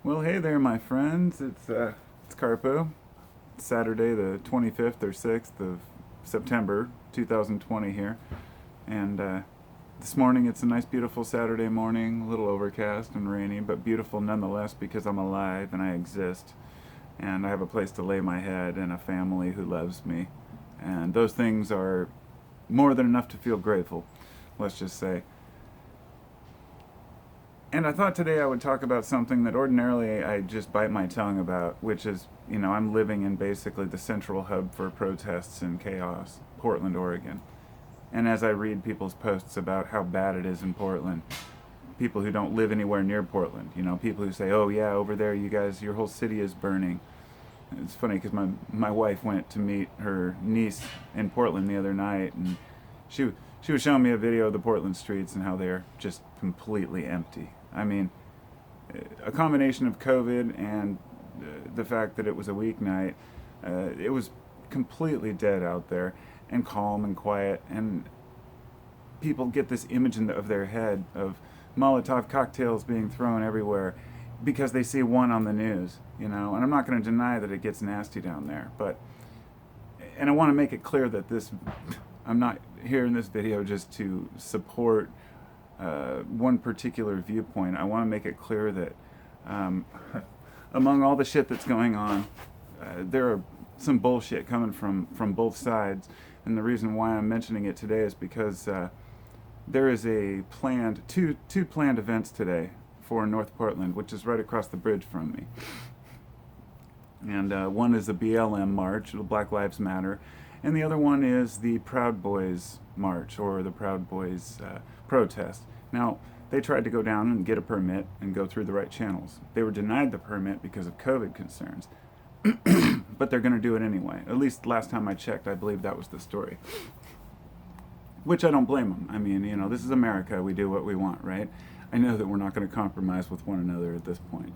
Well, hey there, my friends. It's Carpo. It's Saturday, the 25th or 6th of September, 2020 here, and this morning it's a nice, beautiful Saturday morning. A little overcast and rainy, but beautiful nonetheless because I'm alive and I exist, and I have a place to lay my head and a family who loves me, and those things are more than enough to feel grateful. Let's just say. And I thought today I would talk about something that ordinarily I just bite my tongue about, which is, I'm living in basically the central hub for protests and chaos, Portland, Oregon. And as I read people's posts about how bad it is in Portland, people who don't live anywhere near Portland, people who say, oh yeah, over there you guys, your whole city is burning. It's funny because my wife went to meet her niece in Portland the other night, and she was showing me a video of the Portland streets and how they're just completely empty. I mean, a combination of COVID and the fact that it was a weeknight, it was completely dead out there and calm and quiet, and people get this image of their head of Molotov cocktails being thrown everywhere because they see one on the news, and I'm not going to deny that it gets nasty down there, and I want to make it clear that I'm not here in this video just to support one particular viewpoint. I want to make it clear that among all the shit that's going on, there are some bullshit coming from both sides, and the reason why I'm mentioning it today is because there is a planned two planned events today for North Portland, which is right across the bridge from me. And one is the BLM march, the Black Lives Matter, and the other one is the Proud Boys march, or the Proud Boys protest. Now, they tried to go down and get a permit and go through the right channels. They were denied the permit because of COVID concerns, but they're going to do it anyway. At least last time I checked, I believe that was the story. Which I don't blame them. I mean, this is America. We do what we want, right? I know that we're not going to compromise with one another at this point.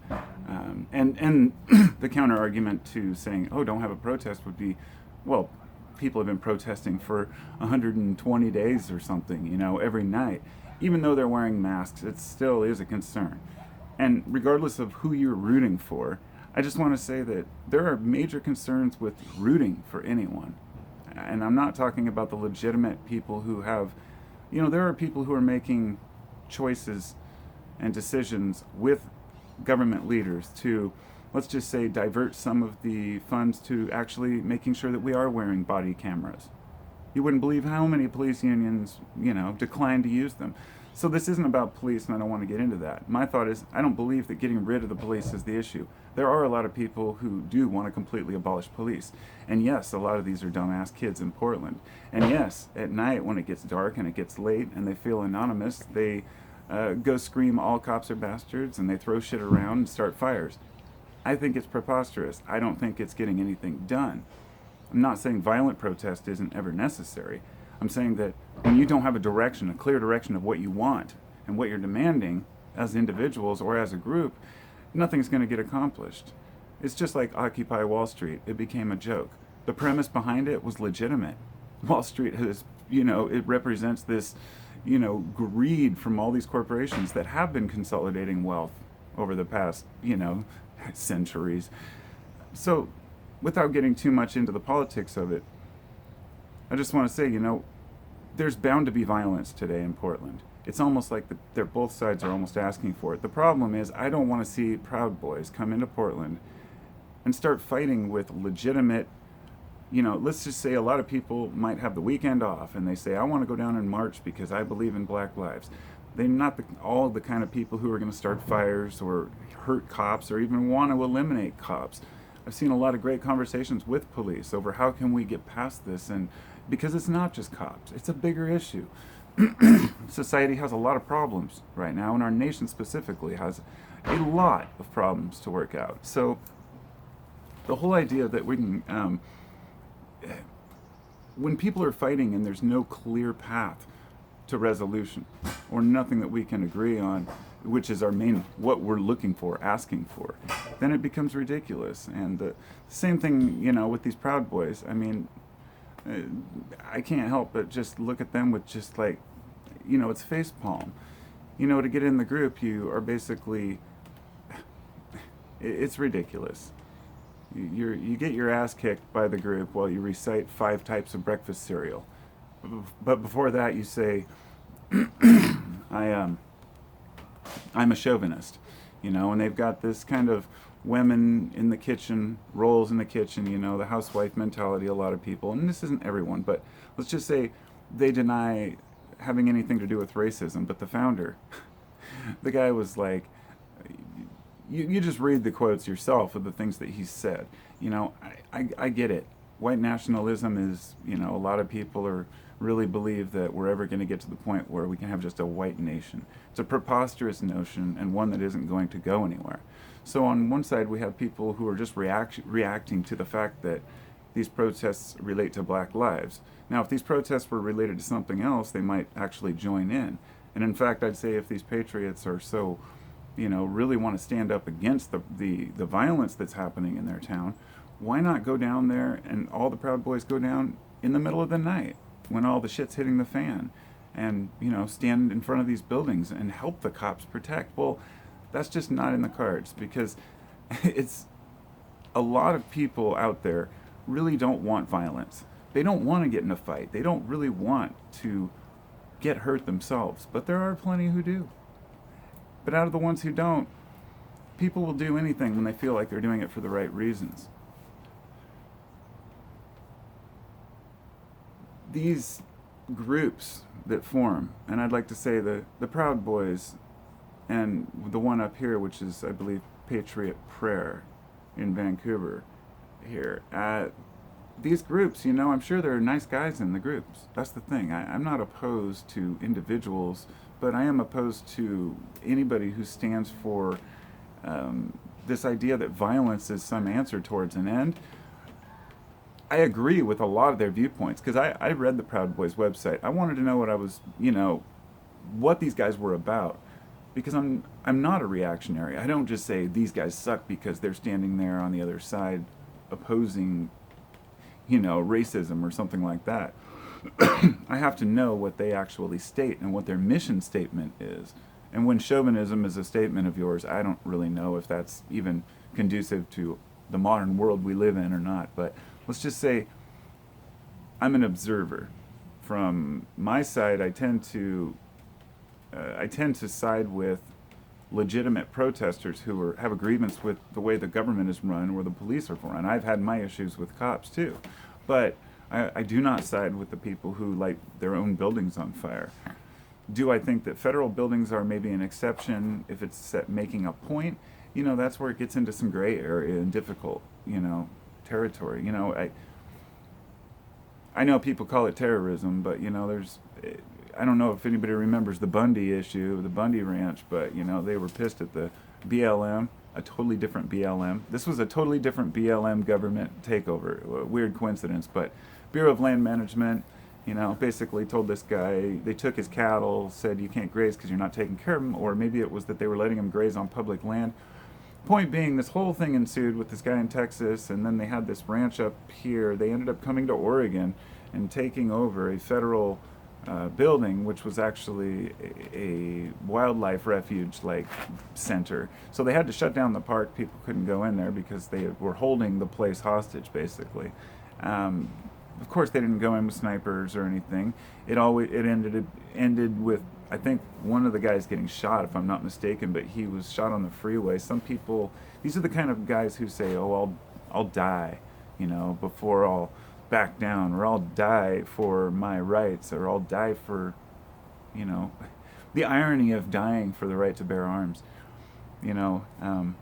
And the counter argument to saying, oh, don't have a protest would be, well, people have been protesting for 120 days or something, every night. Even though they're wearing masks, it still is a concern. And regardless of who you're rooting for, I just want to say that there are major concerns with rooting for anyone. And I'm not talking about the legitimate people who have, there are people who are making choices and decisions with government leaders to, let's just say, divert some of the funds to actually making sure that we are wearing body cameras. You wouldn't believe how many police unions, decline to use them. So this isn't about police, and I don't want to get into that. My thought is, I don't believe that getting rid of the police is the issue. There are a lot of people who do want to completely abolish police. And yes, a lot of these are dumbass kids in Portland. And yes, at night when it gets dark and it gets late and they feel anonymous, they go scream, all cops are bastards, and they throw shit around and start fires. I think it's preposterous. I don't think it's getting anything done. I'm not saying violent protest isn't ever necessary. I'm saying that when you don't have a clear direction of what you want and what you're demanding as individuals or as a group, nothing's going to get accomplished. It's just like Occupy Wall Street. It became a joke. The premise behind it was legitimate. Wall Street has, it represents this, greed from all these corporations that have been consolidating wealth over the past, centuries. So, without getting too much into the politics of it, I just want to say, there's bound to be violence today in Portland. It's almost like both sides are almost asking for it. The problem is, I don't want to see Proud Boys come into Portland and start fighting with legitimate, let's just say a lot of people might have the weekend off and they say, I want to go down and march because I believe in Black lives. They're not all the kind of people who are going to start fires or hurt cops or even want to eliminate cops. I've seen a lot of great conversations with police over how can we get past this, and because it's not just cops, it's a bigger issue. Society has a lot of problems right now, and our nation specifically has a lot of problems to work out. So the whole idea that we can, when people are fighting and there's no clear path to resolution or nothing that we can agree on, which is our main, what we're looking for, asking for, then it becomes ridiculous. And the same thing, with these Proud Boys. I mean, I can't help but just look at them with just like, it's facepalm. To get in the group, you are basically It's ridiculous. You get your ass kicked by the group while you recite 5 types of breakfast cereal. But before that, you say, I I'm a chauvinist, and they've got this kind of women in the kitchen, roles in the kitchen, the housewife mentality, a lot of people, and this isn't everyone, but let's just say they deny having anything to do with racism. But the founder, the guy was like, you just read the quotes yourself of the things that he said. I get it. White nationalism is, a lot of people really believe that we're ever going to get to the point where we can have just a white nation. It's a preposterous notion, and one that isn't going to go anywhere. So on one side, we have people who are just reacting to the fact that these protests relate to black lives. Now, if these protests were related to something else, they might actually join in. And in fact, I'd say if these patriots are so, really want to stand up against the violence that's happening in their town, why not go down there and all the Proud Boys go down in the middle of the night when all the shit's hitting the fan and, stand in front of these buildings and help the cops protect? Well, that's just not in the cards, because it's a lot of people out there really don't want violence. They don't want to get in a fight. They don't really want to get hurt themselves, but there are plenty who do. But out of the ones who don't, people will do anything when they feel like they're doing it for the right reasons. These groups that form, and I'd like to say the Proud Boys and the one up here, which is, I believe, Patriot Prayer in Vancouver here. These groups, I'm sure there are nice guys in the groups. That's the thing. I'm not opposed to individuals, but I am opposed to anybody who stands for this idea that violence is some answer towards an end. I agree with a lot of their viewpoints, because I read the Proud Boys website. I wanted to know what these guys were about, because I'm not a reactionary. I don't just say these guys suck because they're standing there on the other side opposing, racism or something like that. I have to know what they actually state and what their mission statement is. And when chauvinism is a statement of yours, I don't really know if that's even conducive to the modern world we live in or not. But let's just say I'm an observer. From my side, I tend to side with legitimate protesters who have a grievance with the way the government is run or the police are run. I've had my issues with cops too, but I do not side with the people who light their own buildings on fire. Do I think that federal buildings are maybe an exception if it's set making a point? That's where it gets into some gray area and difficult, territory. I know people call it terrorism, but I don't know if anybody remembers the Bundy issue, the Bundy Ranch, but they were pissed at the BLM, a totally different BLM. This was a totally different BLM government takeover. A weird coincidence, but Bureau of Land Management, basically told this guy, they took his cattle, said you can't graze because you're not taking care of them, or maybe it was that they were letting him graze on public land. Point being, this whole thing ensued with this guy in Texas, and then they had this ranch up here. They ended up coming to Oregon and taking over a federal building, which was actually a wildlife refuge-like center. So they had to shut down the park. People couldn't go in there because they were holding the place hostage, basically. Of course, they didn't go in with snipers or anything. It ended with, I think, one of the guys getting shot, if I'm not mistaken, but he was shot on the freeway. Some people, these are the kind of guys who say, "Oh, I'll die, before I'll back down, or I'll die for my rights, or I'll die for, the irony of dying for the right to bear arms, And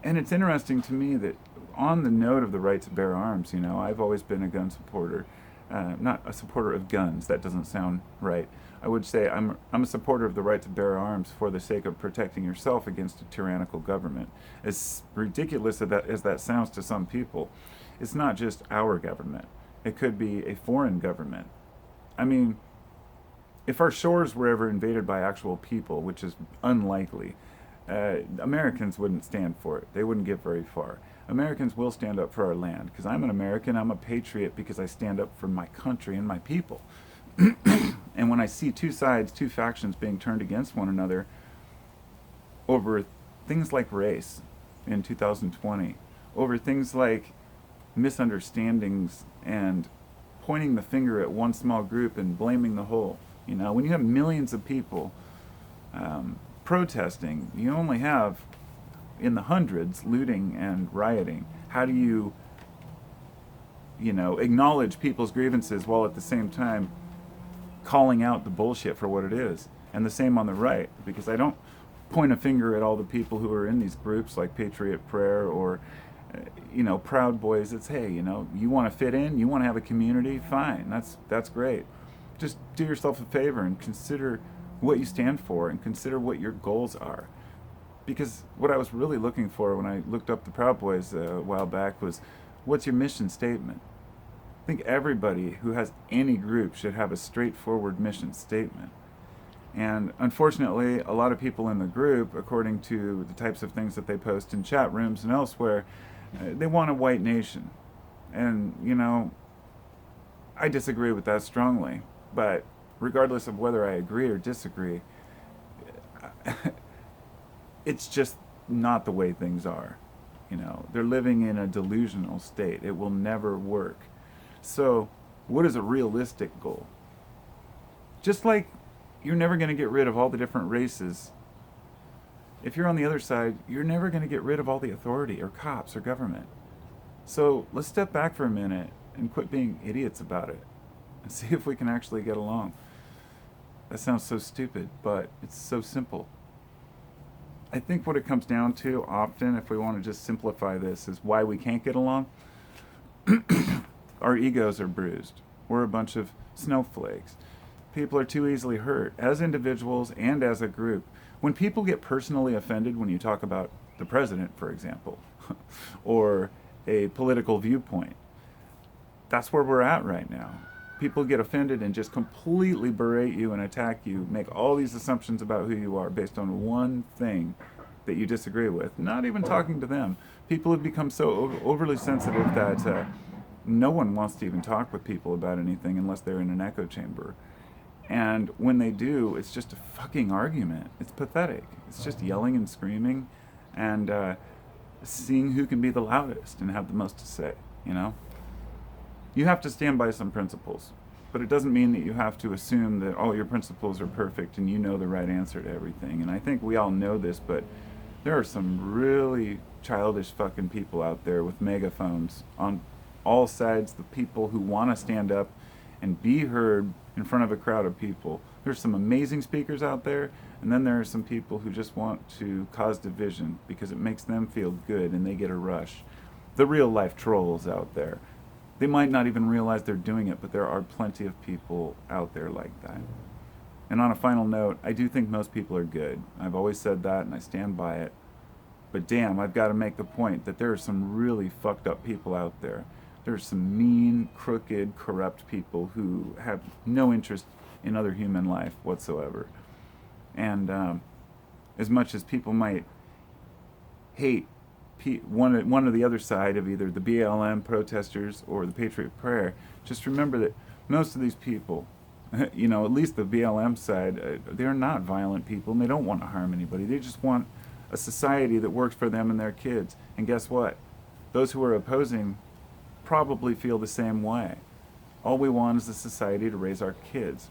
it's interesting to me that on the note of the right to bear arms, I've always been a gun supporter, not a supporter of guns. That doesn't sound right. I would say I'm a supporter of the right to bear arms for the sake of protecting yourself against a tyrannical government. As ridiculous as that sounds to some people, it's not just our government. It could be a foreign government. I mean, if our shores were ever invaded by actual people, which is unlikely, Americans wouldn't stand for it. They wouldn't get very far. Americans will stand up for our land, because I'm an American. I'm a patriot because I stand up for my country and my people. And when I see two sides, two factions being turned against one another over things like race in 2020, over things like misunderstandings and pointing the finger at one small group and blaming the whole. You know, when you have millions of people protesting, you only have in the hundreds looting and rioting. How do you, acknowledge people's grievances while at the same time calling out the bullshit for what it is? And the same on the right, because I don't point a finger at all the people who are in these groups like Patriot Prayer or Proud Boys. It's, hey, you want to fit in, you want to have a community, fine, that's great. Just do yourself a favor and consider what you stand for and consider what your goals are. Because what I was really looking for when I looked up the Proud Boys a while back was, what's your mission statement? I think everybody who has any group should have a straightforward mission statement. And unfortunately, a lot of people in the group, according to the types of things that they post in chat rooms and elsewhere, they want a white nation. And, I disagree with that strongly. But regardless of whether I agree or disagree, it's just not the way things are. They're living in a delusional state. It will never work. So, what is a realistic goal? Just like you're never going to get rid of all the different races, if you're on the other side, you're never going to get rid of all the authority or cops or government. So, let's step back for a minute and quit being idiots about it and see if we can actually get along. That sounds so stupid, but it's so simple. I think what it comes down to often, if we want to just simplify this, is why we can't get along. Our egos are bruised. We're a bunch of snowflakes. People are too easily hurt, as individuals and as a group. When people get personally offended when you talk about the president, for example, or a political viewpoint, that's where we're at right now. People get offended and just completely berate you and attack you, make all these assumptions about who you are based on one thing that you disagree with, not even talking to them. People have become so overly sensitive that no one wants to even talk with people about anything unless they're in an echo chamber. And when they do, it's just a fucking argument. It's pathetic. It's just yelling and screaming and seeing who can be the loudest and have the most to say, You have to stand by some principles, but it doesn't mean that you have to assume that all your principles are perfect and you know the right answer to everything. And I think we all know this, but there are some really childish fucking people out there with megaphones on all sides, the people who want to stand up and be heard in front of a crowd of people. There's some amazing speakers out there, and then there are some people who just want to cause division because it makes them feel good and they get a rush. The real life trolls out there. They might not even realize they're doing it, but there are plenty of people out there like that. And on a final note, I do think most people are good. I've always said that, and I stand by it. But damn, I've got to make the point that there are some really fucked up people out there. There's some mean, crooked, corrupt people who have no interest in other human life whatsoever. And as much as people might hate one or the other side of either the BLM protesters or the Patriot Prayer, just remember that most of these people, at least the BLM side, they're not violent people and they don't want to harm anybody. They just want a society that works for them and their kids. And guess what? Those who are opposing probably feel the same way. All we want is a society to raise our kids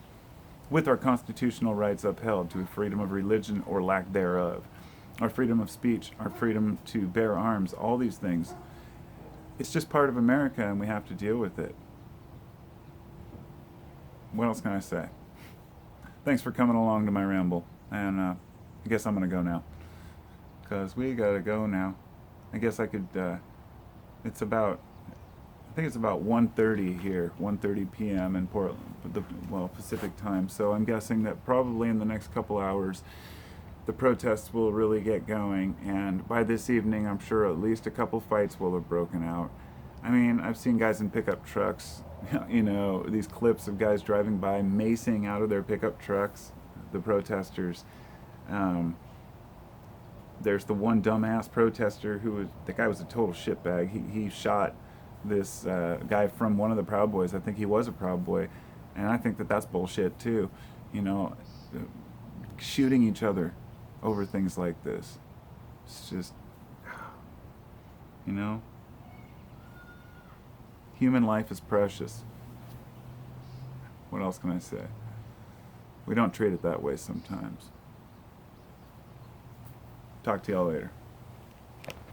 with our constitutional rights upheld to freedom of religion or lack thereof, our freedom of speech, our freedom to bear arms, all these things. It's just part of America and we have to deal with it. What else can I say? Thanks for coming along to my ramble. And I guess I'm going to go now. Because we got to go now. I guess I could, it's about 1:30 here, 1:30 p.m. in Portland, Pacific time. So I'm guessing that probably in the next couple hours, the protests will really get going. And by this evening, I'm sure at least a couple fights will have broken out. I mean, I've seen guys in pickup trucks, these clips of guys driving by, macing out of their pickup trucks, the protesters. There's the one dumbass protester the guy was a total shitbag. He shot this guy from one of the Proud Boys. I think he was a Proud Boy, and I think that's bullshit too. Shooting each other over things like this. It's just, you know, human life is precious. What else can I say? We don't treat it that way sometimes. Talk to y'all later.